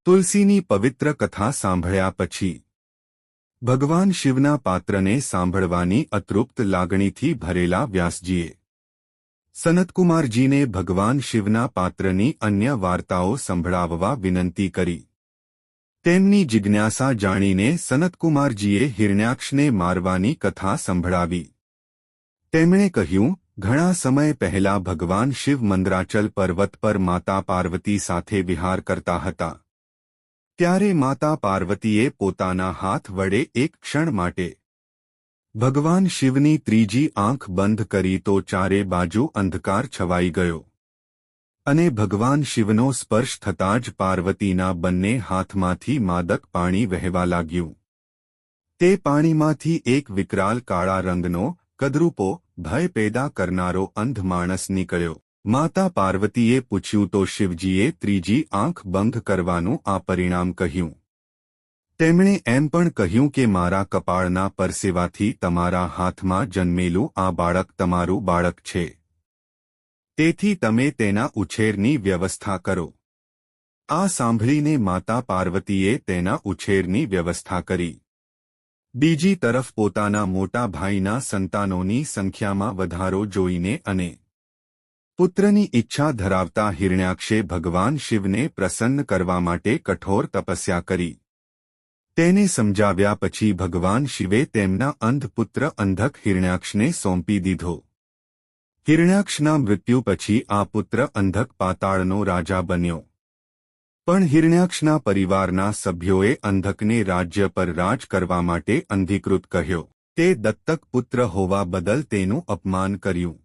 તુલસીની પવિત્ર કથા સાંભળ્યા પછી ભગવાન શિવના પાત્રને સાંભળવાની અતૃપ્ત લાગણીથી ભરેલા વ્યાસજીએ સનતકુમારજીને ભગવાન શિવના પાત્રની અન્ય વાર્તાઓ સંભળાવવા વિનંતી કરી। તેમની જિજ્ઞાસા જાણીને સનતકુમારજીએ હિરણ્યાક્ષને મારવાની કથા સંભળાવી। તેમણે કહ્યું, ઘણા સમય પહેલા ભગવાન શિવ મંદરાચલ પર્વત પર માતા પાર્વતી સાથે વિહાર કરતા હતા। ત્યારે માતા પાર્વતીએ પોતાના હાથ વડે એક ક્ષણ માટે ભગવાન શિવની ત્રીજી આંખ બંધ કરી તો ચારે બાજુ અંધકાર છવાઈ ગયો અને ભગવાન શિવનો સ્પર્શ થતાં જ પાર્વતીના બંને હાથમાંથી માદક પાણી વહેવા લાગ્યું। તે પાણીમાંથી એક વિકરાલ કાળા રંગનો કદરૂપો ભય પેદા કરનારો અંધ માણસ નીકળ્યો। માતા પાર્વતીએ પૂછ્યું તો શિવજીએ ત્રીજી આંખ બંધ કરવાનું આ પરિણામ કહ્યું। તેમણે એમ પણ કહ્યું કે મારા કપાળના પરસેવાથી તમારા હાથમાં જન્મેલું આ બાળક તમારું બાળક છે, તેથી તમે તેના ઉછેરની વ્યવસ્થા કરો। આ સાંભળીને માતા પાર્વતીએ તેના ઉછેરની વ્યવસ્થા કરી। બીજી તરફ પોતાના મોટા ભાઈના સંતાનોની સંખ્યામાં વધારો જોઈને અને પુત્રની ઈચ્છા ધરાવતા હિરણ્યાક્ષે ભગવાન શિવને પ્રસન્ન કરવા માટે કઠોર તપસ્યા કરી। તેને સમજાવ્યા પછી ભગવાન શિવે તેમના અંધ પુત્ર અંધક હિરણ્યાક્ષને સોંપી દીધો। હિરણ્યાક્ષના મૃત્યુ પછી આ પુત્ર અંધક પાતાળનો રાજા બન્યો। પણ હિરણ્યાક્ષના પરિવારના સભ્યોએ અંધકને રાજ્ય પર રાજ કરવા માટે અંધીકૃત કહ્યો। તે દત્તક પુત્ર હોવા બદલ તેનું અપમાન કર્યું।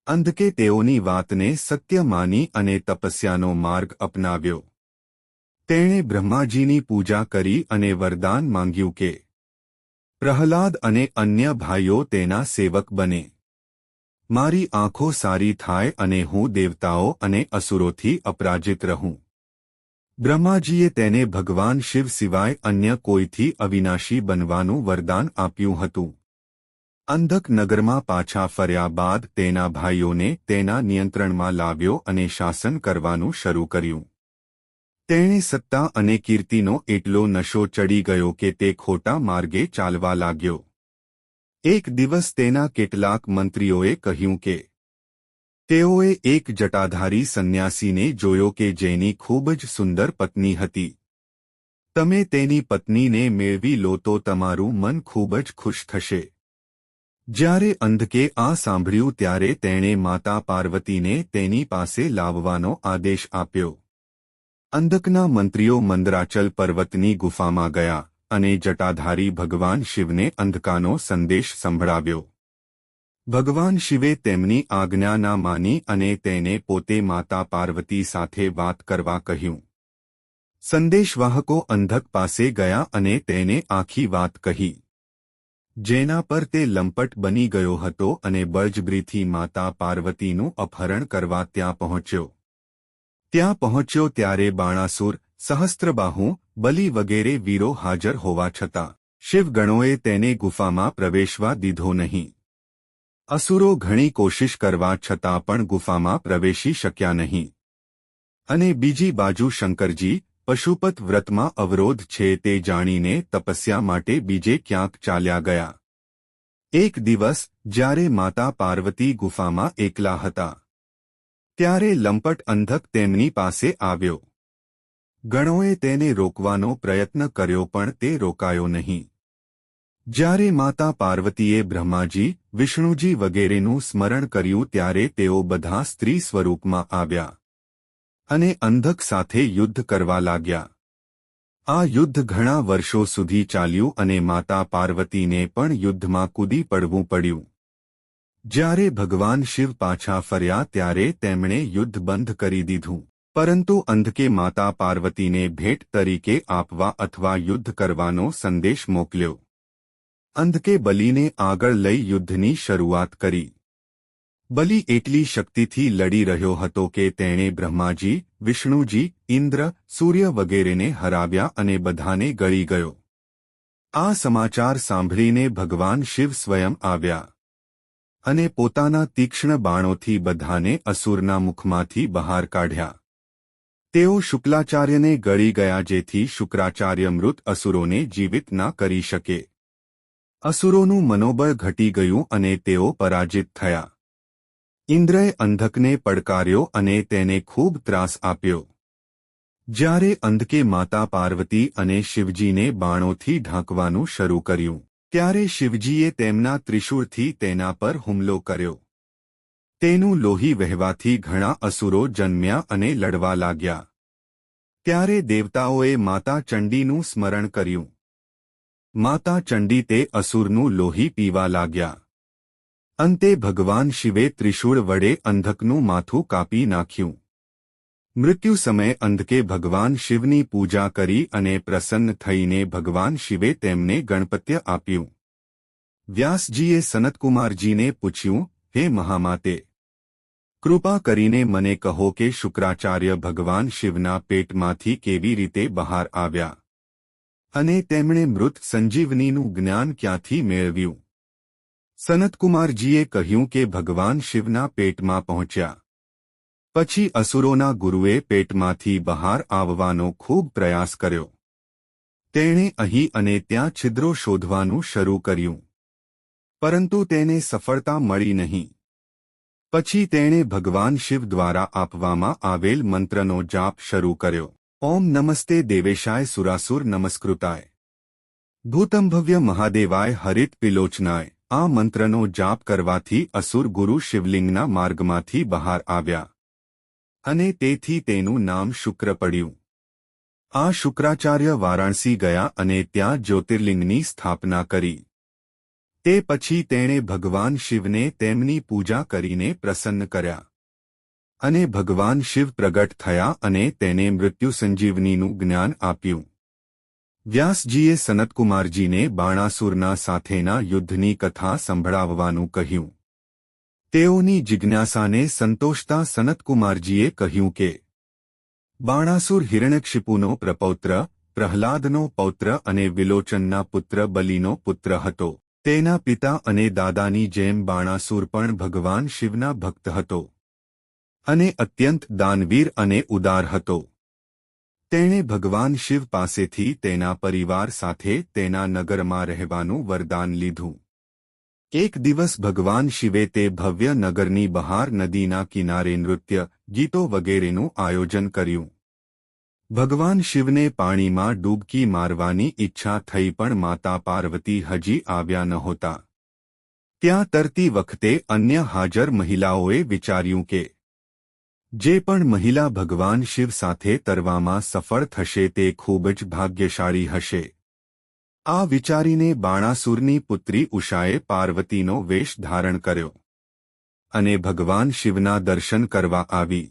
અંધકે તેઓની વાતને સત્ય માની અને તપસ્યાનો માર્ગ અપનાવ્યો। તેણે બ્રહ્માજીની પૂજા કરી અને વરદાન માંગ્યું કે પ્રહલાદ અને અન્ય ભાઈઓ તેના સેવક બને। મારી આંખો સારી થાય અને હું દેવતાઓ અને અસુરોથી અપરાજિત રહું। બ્રહ્માજીએ તેને ભગવાન શિવ સિવાય અન્ય કોઈથી અવિનાશી બનવાનું વરદાન આપ્યું હતું। અંધક નગરમાં પાછા ફર્યા બાદ તેના ભાઈઓને તેના નિયંત્રણમાં લાવ્યો અને શાસન કરવાનું શરૂ કર્યું। તેણે સત્તા અને કીર્તિનો એટલો નશો ચડી ગયો કે તે ખોટા માર્ગે ચાલવા લાગ્યો। એક દિવસ તેના કેટલાક મંત્રીઓએ કહ્યું કે તેઓએ એક જટાધારી સંન્યાસીને જોયો કે જેની ખૂબ જ સુંદર પત્ની હતી। તમે તેની પત્નીને મેળવી લો તો તમારું મન ખૂબ જ ખુશ થશે। જ્યારે અંધકે આ સાંભળ્યું ત્યારે તેણે માતા પાર્વતીને તેની પાસે લાવવાનો આદેશ આપ્યો। અંધકના મંત્રીઓ મંદરાચલ પર્વતની ગુફામાં ગયા અને જટાધારી ભગવાન શિવને અંધકાનો સંદેશ સંભળાવ્યો। ભગવાન શિવે તેમની આજ્ઞા ના માની અને તેને પોતે માતા પાર્વતી સાથે વાત કરવા કહ્યું। સંદેશવાહકો અંધક પાસે ગયા અને તેને આખી વાત કહી, જેના પર તે લંપટ બની ગયો હતો અને બળજબરીથી માતા પાર્વતીનું અપહરણ કરવા ત્યાં પહોંચ્યો। ત્યાં પહોંચ્યો ત્યારે બાણાસુર, સહસ્ત્રબાહુ, બલિ વગેરે વીરો હાજર હોવા છતાં શિવગણોએ તેને ગુફામાં પ્રવેશવા દીધો નહીં। અસુરો ઘણી કોશિશ કરવા છતાં પણ ગુફામાં પ્રવેશી શક્યા નહીં અને બીજી બાજુ શંકરજી પશુપત વ્રતમાં અવરોધ છે તે જાણીને તપસ્યા માટે બીજે ક્યાંક ચાલ્યા ગયા। એક દિવસ જ્યારે માતા પાર્વતી ગુફામાં એકલા હતા ત્યારે લંપટ અંધક તેમની પાસે આવ્યો। ગણોએ તેને રોકવાનો પ્રયત્ન કર્યો પણ તે રોકાયો નહીં। જ્યારે માતા પાર્વતીએ બ્રહ્માજી, વિષ્ણુજી વગેરેનું સ્મરણ કર્યું ત્યારે તેઓ બધા સ્ત્રી સ્વરૂપમાં આવ્યા અને અંધક સાથે યુદ્ધ કરવા લાગ્યા। આ યુદ્ધ ઘણા વર્ષો સુધી ચાલ્યું અને માતા પાર્વતીને પણ યુદ્ધમાં કૂદી પડવું પડ્યું। જ્યારે ભગવાન શિવ પાછા ફર્યા ત્યારે તેમણે યુદ્ધ બંધ કરી દીધું, પરંતુ અંધકે માતા પાર્વતીને ભેટ તરીકે આપવા અથવા યુદ્ધ કરવાનો સંદેશ મોકલ્યો। અંધકે બલિને આગળ લઈ યુદ્ધની શરૂઆત કરી। બલિ એટલી શક્તિથી લડી રહ્યો હતો કે તેણે બ્રહ્માજી, વિષ્ણુજી, ઇન્દ્ર, સૂર્ય વગેરેને હરાવ્યા અને બધાને ગળી ગયો। આ સમાચાર સાંભળીને ભગવાન શિવ સ્વયં આવ્યા અને પોતાના તીક્ષ્ણ બાણોથી બધાને અસુરના મુખમાંથી બહાર કાઢ્યા। તેઓ શુક્લાચાર્યને ગળી ગયા, જેથી શુક્રાચાર્ય મૃત અસુરોને જીવિત ના કરી શકે. અસુરોનું મનોબળ ઘટી ગયું અને તેઓ પરાજિત થયા. ઇન્દ્રએ અંધકને પડકાર્યો અને તેને ખૂબ ત્રાસ આપ્યો. જ્યારે અંધકે માતા પાર્વતી અને શિવજીને બાણોથી ઢાંકવાનું શરૂ કર્યું, ત્યારે શિવજીએ તેમના ત્રિશૂળથી તેના પર હુમલો કર્યો. તેનું લોહી વહેવાથી ઘણા અસુરો જન્મ્યા અને લડવા લાગ્યા. ત્યારે દેવતાઓએ માતા ચંડીનું સ્મરણ કર્યું. માતા ચંડી તે અસુરનું લોહી પીવા લાગ્યા. અંતે ભગવાન શિવે ત્રિશૂળ વડે અંધકનું માથું કાપી નાખ્યું. મૃત્યુ સમયે અંધકે ભગવાન શિવની પૂજા કરી અને પ્રસન્ન થઈને ભગવાન શિવે તેમને ગણપત્ય આપ્યું. વ્યાસજીએ સનતકુમારજીને પૂછ્યું, હે મહામાતે, કૃપા કરીને મને કહો કે શુક્રાચાર્ય ભગવાન શિવના પેટમાંથી કેવી રીતે બહાર આવ્યા અને તેમણે મૃત સંજીવનીનું જ્ઞાન ક્યાંથી મેળવ્યું? સનતકુમારજીએ કહ્યું કે ભગવાન શિવના પેટમાં પહોંચ્યા. પછી અસુરોના ગુરુએ પેટમાંથી બહાર આવવાનો ખૂબ પ્રયાસ કર્યો. તેણે અહીં અને ત્યાં છિદ્રો શોધવાનું શરૂ કર્યું, પરંતુ તેને સફળતા મળી નહીં. પછી તેણે ભગવાન શિવ દ્વારા આપવામાં આવેલ મંત્રનો જાપ શરૂ કર્યો. ઓમ નમસ્તે દેવેશાય સુરાસુર નમસ્કૃતાય ભૂતંભવ્ય મહાદેવાય હરિત પિલોચનાય. આ મંત્રનો જાપ કરવાથી અસુર ગુરુ શિવલિંગના માર્ગમાંથી બહાર આવ્યા અને તેથી તેનું નામ શુક્ર પડ્યું. આ શુક્રાચાર્ય વારાણસી ગયા અને ત્યાં જ્યોતિર્લિંગની સ્થાપના કરી. તે પછી તેણે ભગવાન શિવને તેમની પૂજા કરીને પ્રસન્ન કર્યા અને ભગવાન શિવ પ્રગટ થયા અને તેને મૃત્યુ સંજીવનીનું જ્ઞાન આપ્યું. વ્યાસજીએ સનતકુમારજીને બાણાસુરના સાથેના યુદ્ધની કથા સંભળાવવાનું કહ્યું. તેઓની જિજ્ઞાસાને સંતોષતા સનતકુમારજીએ કહ્યું કે બાણાસુર હિરણ્યકશિપુનો પ્રપૌત્ર, પ્રહલાદનો પૌત્ર અને વિલોચનના પુત્ર બલિનો પુત્ર હતો. તેના પિતા અને દાદાની જેમ બાણાસુર પણ ભગવાન શિવના ભક્ત હતો અને અત્યંત દાનવીર અને ઉદાર હતો. તેણે ભગવાન શિવ પાસેથી તેના પરિવાર સાથે તેના નગરમાં રહેવાનું વરદાન લીધું. એક દિવસ ભગવાન શિવે તે ભવ્ય નગરની બહાર નદીના કિનારે નૃત્ય, ગીતો વગેરેનું આયોજન કર્યું. ભગવાન શિવને પાણીમાં ડૂબકી મારવાની ઈચ્છા થઈ, પણ માતા પાર્વતી હજી આવ્યા નહોતા. ત્યાં તરતી વખતે અન્ય હાજર મહિલાઓએ વિચાર્યું કે જે પણ મહિલા ભગવાન શિવ સાથે તરવામાં સફળ થશે તે ખૂબ જ ભાગ્યશાળી હશે. આ વિચારીને બાણાસુરની પુત્રી ઉષાએ પાર્વતીનો વેશ ધારણ કર્યો અને ભગવાન શિવના દર્શન કરવા આવી.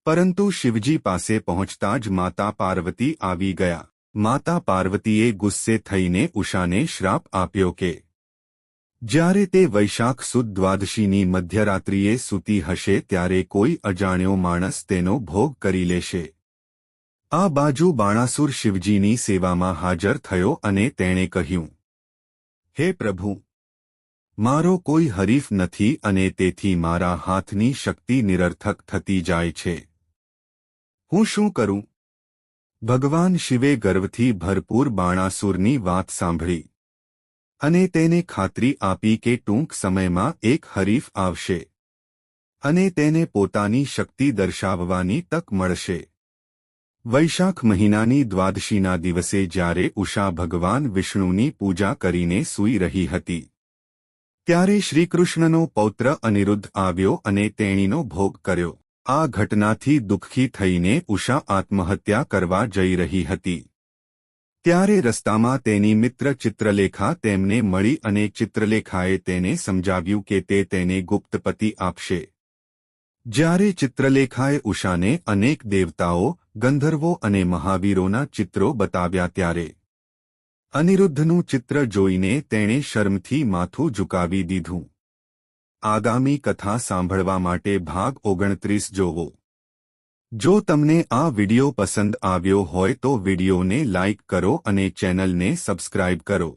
પરંતુ શિવજી પાસે પહોંચતા જ માતા પાર્વતી આવી ગયા. માતા પાર્વતીએ ગુસ્સે થઈને ઉષાને શ્રાપ આપ્યો કે જ્યારે તે વૈશાખ સુદ દ્વાદશીની મધ્યરાત્રિએ સૂતી હશે ત્યારે કોઈ અજાણ્યો માણસ તેનો ભોગ કરી લેશે. આ બાજુ બાણાસુર શિવજીની સેવામાં હાજર થયો અને તેણે કહ્યું, હે પ્રભુ, મારો કોઈ હરીફ નથી અને તેથી મારા હાથની શક્તિ નિરર્થક થતી જાય છે. હું શું કરું? ભગવાન શિવે ગર્વથી ભરપૂર બાણાસુરની વાત સાંભળી અને તેને ખાતરી આપી કે ટૂંક સમયમાં એક હરીફ આવશે અને તેને પોતાની શક્તિ દર્શાવવાની તક મળશે. વૈશાખ મહિનાની દ્વાદશીના દિવસે જ્યારે ઉષા ભગવાન વિષ્ણુની પૂજા કરીને સૂઈ રહી હતી, ત્યારે શ્રીકૃષ્ણનો પૌત્ર અનિરુદ્ધ આવ્યો અને તેણીનો ભોગ કર્યો. આ ઘટનાથી દુઃખી થઈને ઉષા આત્મહત્યા કરવા જઈ રહી હતી. ત્યારે રસ્તામાં તેની મિત્ર ચિત્રલેખા તેમને મળી અને ચિત્રલેખાએ તેને સમજાવ્યું કે તે તેને ગુપ્તપતિ આપશે. જ્યારે ચિત્રલેખાએ ઉષાને અનેક દેવતાઓ, ગંધર્વો અને મહાવીરોના ચિત્રો બતાવ્યા ત્યારે અનિરુદ્ધનું ચિત્ર જોઈને તેણે શરમથી માથું ઝુકાવી દીધું. આગામી કથા સાંભળવા માટે ભાગ 29 જોવો. જો તમને આ વિડિયો પસંદ આવ્યો હોય તો વિડિયોને લાઇક કરો અને ચેનલને સબસ્ક્રાઇબ કરો.